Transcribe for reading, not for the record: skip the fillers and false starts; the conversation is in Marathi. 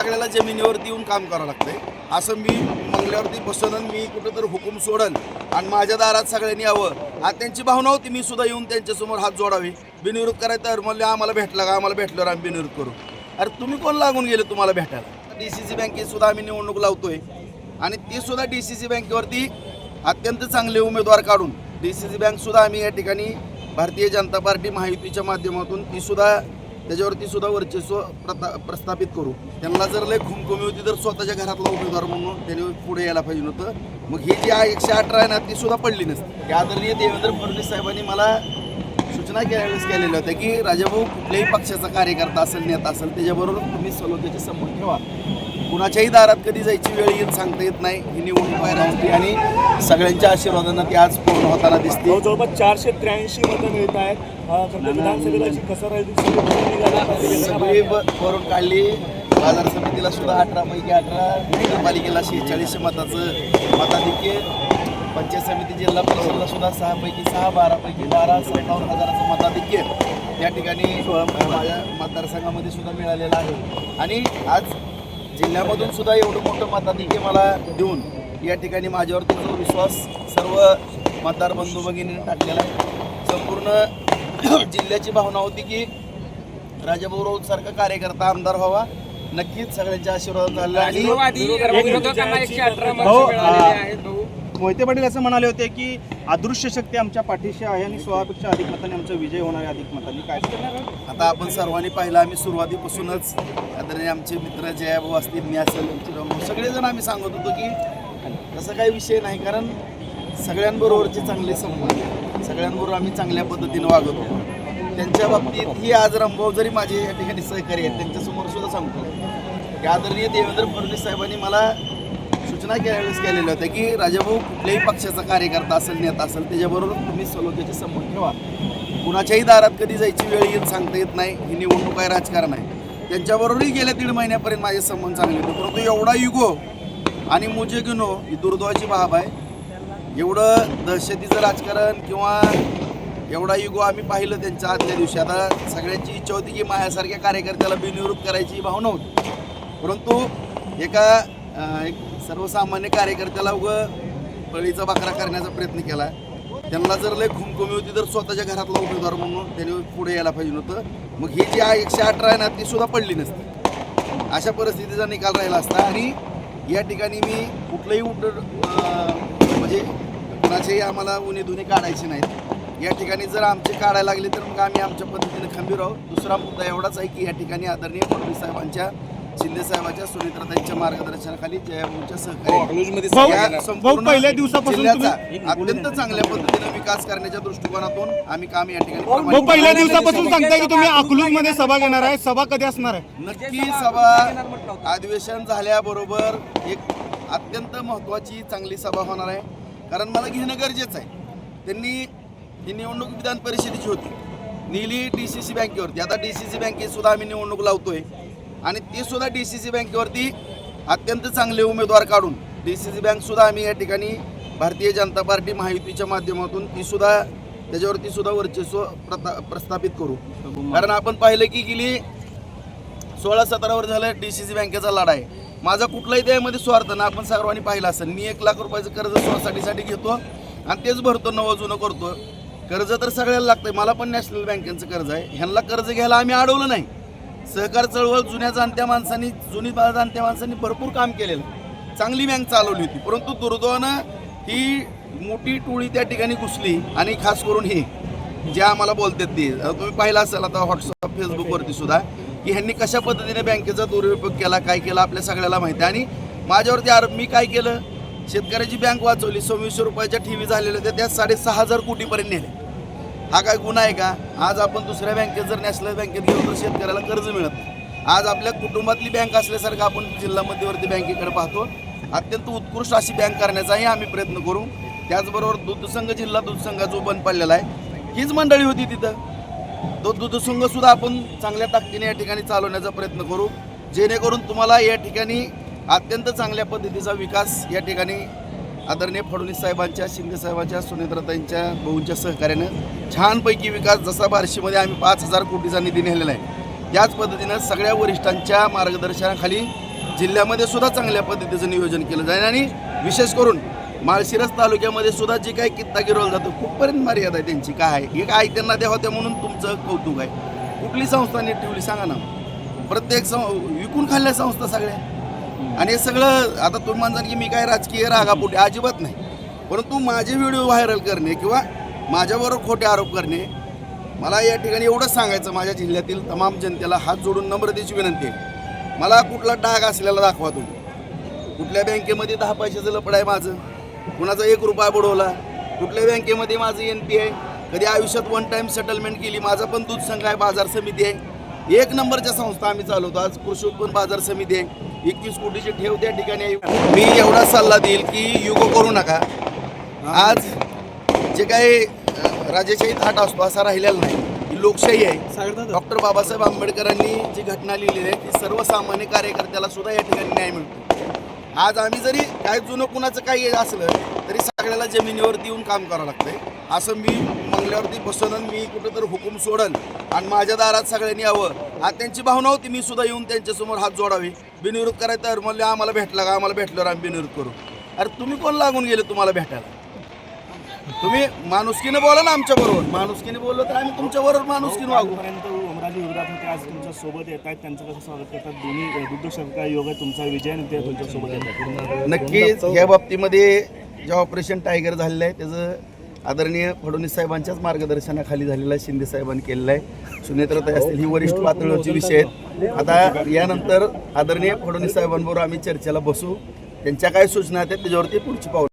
सगळ्याला जमिनीवरती येऊन काम करावं लागतंय. असं मी मंगल्यावरती बसून मी कुठंतरी हुकूम सोडन आणि माझ्या दारात सगळ्यांनी यावं आज त्यांची भावना होती. मी सुद्धा येऊन त्यांच्यासमोर हात जोडावे, बिनविरोध करायचं. तर म्हणले आम्हाला भेटला का, आम्हाला भेटल्यावर आम्ही बिनविरोध करू. अरे तुम्ही कोण लागून गेले तुम्हाला भेटायला? DCC बँकेत सुद्धा आम्ही निवडणूक लावतोय आणि ती सुद्धा DCC बँकेवरती अत्यंत चांगले उमेदवार काढून DCC बँक सुद्धा आम्ही या ठिकाणी भारतीय जनता पार्टी महायुतीच्या माध्यमातून ती सुद्धा त्याच्यावरती सुद्धा वर्चस्व प्रस्थापित करू. त्यांना जर लय खुमखुमी होती तर स्वतःच्या घरातला उमेदवार म्हणून त्यांनी पुढे यायला पाहिजे नव्हतं. मग ही जी 118 आहे ना ती सुद्धा पडली नसती. आदरणीय देवेंद्र फडणवीस साहेबांनी मला सूचना केलेल्या होत्या की राजाभाऊ कुठल्याही पक्षाचा कार्यकर्ता असेल, नेता असेल, त्याच्याबरोबर तुम्ही सलोख्याचे संबंध ठेवा. कुणाच्याही दारात कधी जायची वेळ येईल सांगता येत नाही. ही निवडणूक आहे राजकीय आणि सगळ्यांच्या आशीर्वादानं ती आज पूर्ण होताना दिसते. जवळपास 483 मतं मिळत आहेत. विधानसभेला कसं सगळी भरून काढली. बाजार समितीला सुद्धा 18 पैकी 18, नगरपालिकेला 46 मताचं मताधिक्य, पंचायत समिती जिल्हा परिषदला सुद्धा 6 पैकी 6, 12 पैकी 12, 57,000चं मताधिक्य या ठिकाणी माझ्या मतदारसंघामध्ये सुद्धा मिळालेलं आहे. आणि आज जिल्ह्यामधून सुद्धा एवढं मोठं मताधिक्य मला देऊन या ठिकाणी माझ्यावरती जो विश्वास सर्व मतदार बंधू भगिनींनी टाकलेला आहे. संपूर्ण जिल्ह्याची भावना होती की राजाभाऊ राऊत सारखा कार्यकर्ता आमदार व्हावा. नक्कीच सगळ्यांच्या आशीर्वाद झाला. आणि मोहिते पाटील असं म्हणाले होते की अदृश्य शक्ती आमच्या पाठीशी आहे आणि 16पेक्षा अधिक मतांनी आमचा विजय होणार आहे. अधिक मतांनी काय आता आपण सर्वांनी पाहिलं, आम्ही सुरुवातीपासूनच आदरणीय आमचे मित्र जयाभाऊ असतील, मी असेल, सगळेजण आम्ही सांगत होतो की तसा काही विषय नाही. कारण सगळ्यांबरोबरचे चांगले संबंध, सगळ्यांबरोबर आम्ही चांगल्या पद्धतीनं वागत होतो. त्यांच्या बाबतीत ही आज रामभाऊ जरी माझे या ठिकाणी सहकारी आहेत, त्यांच्यासमोर सुद्धा सांगतो की आदरणीय देवेंद्र फडणवीस साहेबांनी मला सूचना केलेल्या होत्या की राजाभाऊ कुठल्याही पक्षाचा कार्यकर्ता असेल, नेता असेल, त्याच्याबरोबर तुम्ही सलोख्याचे संबंध ठेवा. कुणाच्याही दारात कधी जायची वेळ येईल सांगता येत नाही. ही निवडणूक आहे, राजकारण आहे. त्यांच्याबरोबरही गेल्या 1.5 महिन्यापर्यंत माझे संबंध चांगले होते. परंतु एवढा युगो आणि मुझे गिनो ही दुर्दैवाची बाब आहे. एवढं दहशतीचं राजकारण किंवा एवढा युगो आम्ही पाहिलं त्यांच्या आदल्या दिवशी. आता सगळ्यांची इच्छा होती की माझ्यासारख्या कार्यकर्त्याला बिनविरोध करायची भावना होती. परंतु एक सर्वसामान्य कार्यकर्त्याला बळीचा बाकरा करण्याचा प्रयत्न केला. त्यांना जर लय खुमखुमी होती तर स्वतःच्या घरातला उमेदवार म्हणून त्यांनी पुढे यायला पाहिजे नव्हतं. मग ही जी 118 आहे ना ती सुद्धा पडली नसती. अशा परिस्थितीचा निकाल राहिला असता. आणि या ठिकाणी मी कुठलंही म्हणजे कुणाचेही आम्हाला उन्हे धुणे काढायचे नाहीत. या ठिकाणी जर आमचे काढायला लागले तर मग आम्ही आमच्या पद्धतीने खंबीर आहोत. दुसरा मुद्दा एवढाच आहे की या ठिकाणी आदरणीय फडणवीस साहेबांच्या, शिंदे साहेबांच्या, सुनीत्राताईंच्या मार्गदर्शनाखाली जयाभाऊंच्या सहकार्याने पहिल्या दिवसापासून अत्यंत चांगल्या पद्धतीने विकास करण्याच्या दृष्टिकोनातून आम्ही काम या ठिकाणी पहिल्या दिवसापासून सांगताय की तुम्ही अकलूजमध्ये सभा घेणार आहे. सभा कधी असणार आहे? नक्की सभा अधिवेशन झाल्याबरोबर एक अत्यंत महत्त्वाची चांगली सभा होणार आहे. कारण मला घेणं गरजेचं आहे. त्यांनी ही निवडणूक विधान परिषदेची होती, नेली DCC बँकेवरती. आता DCC बँकेत सुद्धा आम्ही निवडणूक लावतोय आणि ती सुद्धा DCC बँकेवरती अत्यंत चांगले उमेदवार काढून DCC बँक सुद्धा आम्ही या ठिकाणी भारतीय जनता पार्टी महायुतीच्या माध्यमातून ती सुद्धा त्याच्यावरती सुद्धा वर्चस्व प्रस्थापित करू. कारण आपण पाहिलं की गेली 16-17 वर्ष झालं DCC बँकेचा लढा आहे. माझा कुठलाही त्यामध्ये स्वार्थ ना, आपण सर्वांनी पाहिलं असेल. मी 1 लाख रुपयाचं कर्ज सोसायटीसाठी घेतो आणि तेच भरतो, नवं जुनं करतो. कर्ज तर सगळ्याला लागतंय. मला पण नॅशनल बँकेचं कर्ज आहे. ह्यांना कर्ज घ्यायला आम्ही अडवलं नाही. सहकार चळवळ जुन्या जाणत्या माणसांनी भरपूर काम केलेलं, चांगली बँक चालवली होती. परंतु दुर्दैवानं ही मोठी टोळी त्या ठिकाणी घुसली आणि खास करून हे जे आम्हाला बोलतात ते तुम्ही पाहिलं असेल आता व्हॉट्सअप, फेसबुकवरती सुद्धा की ह्यांनी कशा पद्धतीने बँकेचा दुरुपयोग केला, काय केला आपल्या सगळ्याला माहिती आहे. आणि माझ्यावरती मी काय केलं, शेतकऱ्याची बँक वाचवली. 2600 रुपयाच्या ठेवी झालेल्या होत्या, त्या 6,500 कोटीपर्यंत नेले. हा काय गुन्हा आहे का? आज आपण दुसऱ्या बँकेत जर नॅशनल बँकेत गेलो तर शेतकऱ्याला कर्ज मिळत नाही. आज आपल्या कुटुंबातली बँक असल्यासारखं आपण जिल्हा मध्यवर्ती बँकेकडे पाहतो. अत्यंत उत्कृष्ट अशी बँक करण्याचाही आम्ही प्रयत्न करू. त्याचबरोबर दूधसंघ, जिल्हा दूधसंघ जो बंद पडलेला आहे, हीच मंडळी होती तिथं. तो दूधसंघ सुद्धा आपण चांगल्या ताकदीने या ठिकाणी चालवण्याचा प्रयत्न करू, जेणेकरून तुम्हाला या ठिकाणी अत्यंत चांगल्या पद्धतीचा विकास या ठिकाणी आदरणीय फडणवीस साहेबांच्या, शिंदे साहेबांच्या, सुनीत्राताईंच्या, भाऊंच्या सहकार्यानं छानपैकी विकास, जसा बार्शीमध्ये आम्ही 5,000 कोटीचा निधी नेलेला आहे, त्याच पद्धतीनं सगळ्या वरिष्ठांच्या मार्गदर्शनाखाली जिल्ह्यामध्ये सुद्धा चांगल्या पद्धतीचं नियोजन केलं जाईल आणि विशेष करून माळशिरस तालुक्यामध्ये सुद्धा जे काही कित्ता गिरवलं जातं खूपपर्यंत मर्यादा आहे त्यांची. काय आहे एक त्यांना द्या होत्या म्हणून तुमचं कौतुक आहे. कुठली संस्था नीट ठेवली सांगा ना. प्रत्येक विकून खाल्ल्या संस्था सगळ्या. आणि हे सगळं आता तुम्ही म्हणता की मी काय राजकीय रागापोटी अजिबात नाही, परंतु माझे व्हिडिओ व्हायरल करणे किंवा माझ्याबरोबर खोटे आरोप करणे, मला या ठिकाणी एवढंच सांगायचं माझ्या जिल्ह्यातील तमाम जनतेला हात जोडून नम्रतेची विनंती आहे. मला कुठला डाग असलेला दाखवा तुम्ही. कुठल्या बँकेमध्ये 10 पैशाचं लपड आहे माझं, कुणाचा 1 रुपया बुडवला, कुठल्या बँकेमध्ये माझं NP आहे, कधी आयुष्यात 1 टाइम सेटलमेंट केली, माझा पण दूध संघ आहे, बाजार समिती आहे, 1 नंबरच्या संस्था आम्ही चालवतो. आज कृषी उत्पन्न बाजार समिती आहे, 21 कोटीची ठेव त्या ठिकाणी आहे. मी एवढा सल्ला देईल की युगो करू नका. आज जे काही राजेशाही थाट असतो असा राहिलेला नाही, ही लोकशाही आहे. डॉक्टर बाबासाहेब आंबेडकरांनी जी घटना लिहिलेली आहे ती सर्वसामान्य कार्यकर्त्याला सुद्धा या ठिकाणी न्याय मिळतो. आज आम्ही जरी काय जुनं कुणाचं काही असलं तरी सगळ्याला जमिनीवरती येऊन काम करावं लागतंय. असं मी मंगल्यावरती बसवून मी कुठंतरी हुकूम सोडन आणि माझ्या दारात सगळ्यांनी यावं, आज त्यांची भावना होती. मी सुद्धा येऊन त्यांच्यासमोर हात जोडावे, बिनविरोध करायचं. तर म्हणले आम्हाला भेटला का, आम्हाला भेटल्यावर आम्ही बिनविरोध करू. अरे तुम्ही कोण लागून गेले तुम्हाला भेटायला? तुम्ही माणुसकीने बोला ना आमच्या बरोबर. माणुसकीने बोललो तर आम्ही तुमच्या बरोबर माणुसकीने वागू. पर्यंत ओमराजे विरोधात होते, आज तुमच्या सोबत येत आहेत, त्यांचं कसं स्वागत करतात? दोन्ही दुग्ध सहकारी योग आहे, तुमचा विजय आणि ते तुमच्या सोबत येतात. नक्कीच या बाबतीमध्ये जे ऑपरेशन टायगर झालेलं आहे त्याचं आदरणीय फडणवीस साहेबांच्याच मार्गदर्शनाखाली झालेलं आहे, शिंदे साहेबांनी केलेलं आहे. सुनेत्रताई असतील, ही वरिष्ठ पातळीवरचे विषय आहेत. आता यानंतर आदरणीय फडणवीस साहेबांबरोबर आम्ही चर्चेला बसू, त्यांच्या काय सूचना आहेत त्याच्यावरती पुढची पाऊल